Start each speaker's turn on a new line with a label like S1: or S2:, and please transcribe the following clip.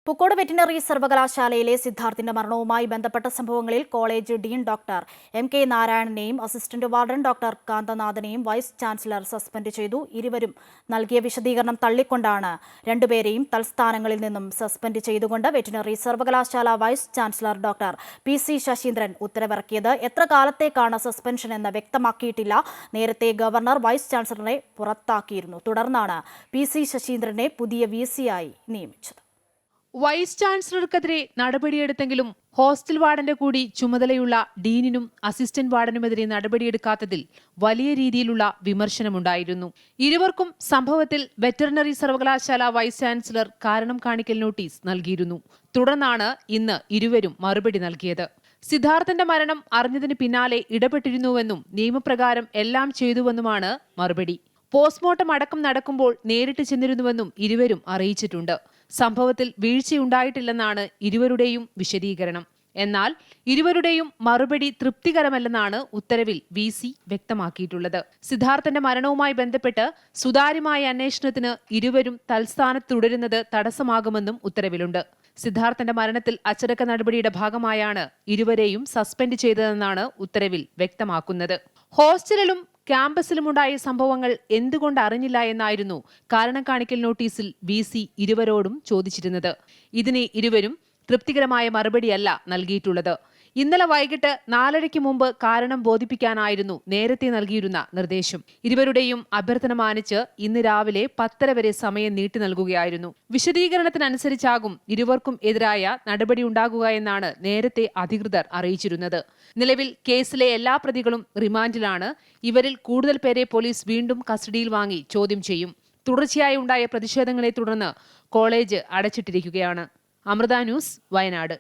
S1: Pookode veterinary സർവകലാശാലയിലെ സിദ്ധാർത്ഥിന്റെ മരണവുമായി ബന്ധപ്പെട്ട സംഭവങ്ങളിൽ college dean doctor M K നാരായണനെയും അസിസ്റ്റന്റ് വാർഡൻ ഡോക്ടർ കാന്തനാഥനെയും വൈസ് ചാൻസലർ സസ്പെൻഡ് ചെയ്തു. ഇരുവരും നൽകിയ വിശദീകരണം തള്ളിക്കൊണ്ടാണ് രണ്ടുപേരെയും തൽസ്ഥാനങ്ങളിൽ നിന്നും സസ്പെൻഡ് ചെയ്തുകൊണ്ട് വെറ്റിനറി സർവകലാശാല vice chancellor doctor P. Saseendran ഉത്തരവിറക്കിയത്. എത്ര കാലത്തേക്കാണ് സസ്പെൻഷൻ എന്ന് വ്യക്തമാക്കിയിട്ടില്ല. നേരത്തെ ഗവർണർ വൈസ് ചാൻസലറെ പുറത്താക്കിയിരുന്നു. തുടർന്നാണ് പി.സി. ശശീന്ദ്രനെ പുതിയ VC ആയി നിയമിച്ചത്.
S2: വൈസ് ചാൻസലർക്കെതിരെ നടപടിയെടുത്തെങ്കിലും ഹോസ്റ്റൽ വാർഡന്റെ കൂടി ചുമതലയുള്ള ഡീനിനും അസിസ്റ്റന്റ് വാർഡനുമെതിരെ നടപടിയെടുക്കാത്തതിൽ വലിയ രീതിയിലുള്ള വിമർശനമുണ്ടായിരുന്നു. ഇരുവർക്കും സംഭവത്തിൽ വെറ്ററിനറി സർവകലാശാല വൈസ് ചാൻസലർ കാരണം കാണിക്കൽ നോട്ടീസ് നൽകിയിരുന്നു. തുടർന്നാണ് ഇന്ന് ഇരുവരും മറുപടി നൽകിയത്. സിദ്ധാർത്ഥന്റെ മരണം അറിഞ്ഞതിന് പിന്നാലെ ഇടപെട്ടിരുന്നുവെന്നും നിയമപ്രകാരം എല്ലാം ചെയ്തുവെന്നുമാണ് മറുപടി. പോസ്റ്റ്മോർട്ടം അടക്കം നടക്കുമ്പോൾ നേരിട്ട് ചെന്നിരുന്നുവെന്നും ഇരുവരും അറിയിച്ചിട്ടുണ്ട്. സംഭവത്തിൽ വീഴ്ചയുണ്ടായിട്ടില്ലെന്നാണ് ഇരുവരുടെയും വിശദീകരണം. എന്നാൽ ഇരുവരുടെയും മറുപടി തൃപ്തികരമല്ലെന്നാണ് ഉത്തരവിൽ VC വ്യക്തമാക്കിയിട്ടുള്ളത്. സിദ്ധാർത്ഥന്റെ മരണവുമായി ബന്ധപ്പെട്ട് സുതാര്യമായ അന്വേഷണത്തിന് ഇരുവരും തൽസ്ഥാനത്ത് തുടരുന്നത് തടസ്സമാകുമെന്നും ഉത്തരവിലുണ്ട്. സിദ്ധാർത്ഥന്റെ മരണത്തിൽ അച്ചടക്ക നടപടിയുടെ ഭാഗമായാണ് ഇരുവരെയും സസ്പെൻഡ് ചെയ്തതെന്നാണ് ഉത്തരവിൽ വ്യക്തമാക്കുന്നത്. ഹോസ്റ്റലിലും ക്യാമ്പസിലുമുണ്ടായ സംഭവങ്ങൾ എന്തുകൊണ്ട് അറിഞ്ഞില്ല എന്നായിരുന്നു കാരണം കാണിക്കൽ നോട്ടീസിൽ VC ഇരുവരോടും ചോദിച്ചിരുന്നത്. ഇതിന് ഇരുവരും തൃപ്തികരമായ മറുപടിയല്ല നൽകിയിട്ടുള്ളത്. ഇന്നലെ വൈകിട്ട് 4:30 മുമ്പ് കാരണം ബോധിപ്പിക്കാനായിരുന്നു നേരത്തെ നൽകിയിരുന്ന നിർദ്ദേശം. ഇരുവരുടെയും അഭ്യർത്ഥന മാനിച്ച് ഇന്ന് രാവിലെ 10:30 വരെ സമയം നീട്ടി നൽകുകയായിരുന്നു. വിശദീകരണത്തിനനുസരിച്ചാകും ഇരുവർക്കും എതിരായ നടപടിയുണ്ടാകുക എന്നാണ് നേരത്തെ അധികൃതർ അറിയിച്ചിരുന്നത്. നിലവിൽ കേസിലെ എല്ലാ പ്രതികളും റിമാൻഡിലാണ്. ഇവരിൽ കൂടുതൽ പേരെ പോലീസ് വീണ്ടും കസ്റ്റഡിയിൽ വാങ്ങി ചോദ്യം ചെയ്യും. തുടർച്ചയായി ഉണ്ടായ പ്രതിഷേധങ്ങളെ തുടർന്ന് കോളേജ് അടച്ചിട്ടിരിക്കുകയാണ്. അമൃത ന്യൂസ്, വയനാട്.